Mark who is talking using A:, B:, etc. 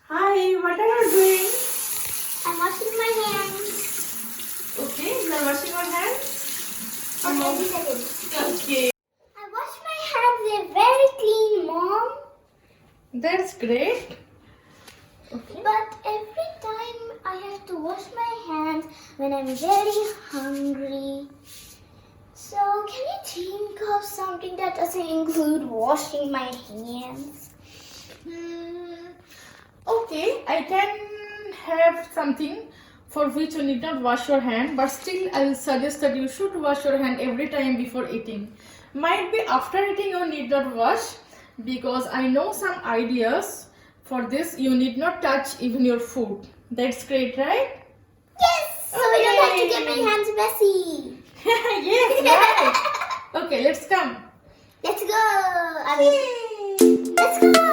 A: Hi, what are you doing?
B: I'm washing my hands.
A: Okay, you are washing your hands?
B: Okay, seconds.
A: Okay.
B: I wash my hands. They're very clean, Mom.
A: That's great. Okay.
B: But every time I have to wash my hands when I'm very hungry. So can you think of something that doesn't include washing my hands?
A: Okay, I can have something for which you need not wash your hand, but still I will suggest that you should wash your hand every time before eating. Might be after eating you need not wash, because I know some ideas for this. You need not touch even your food. That's great, right?
B: Yes! So we don't have to get
A: Okay.
B: my hands messy.
A: Yes, right. Okay, let's come.
B: Let's go! Let's go!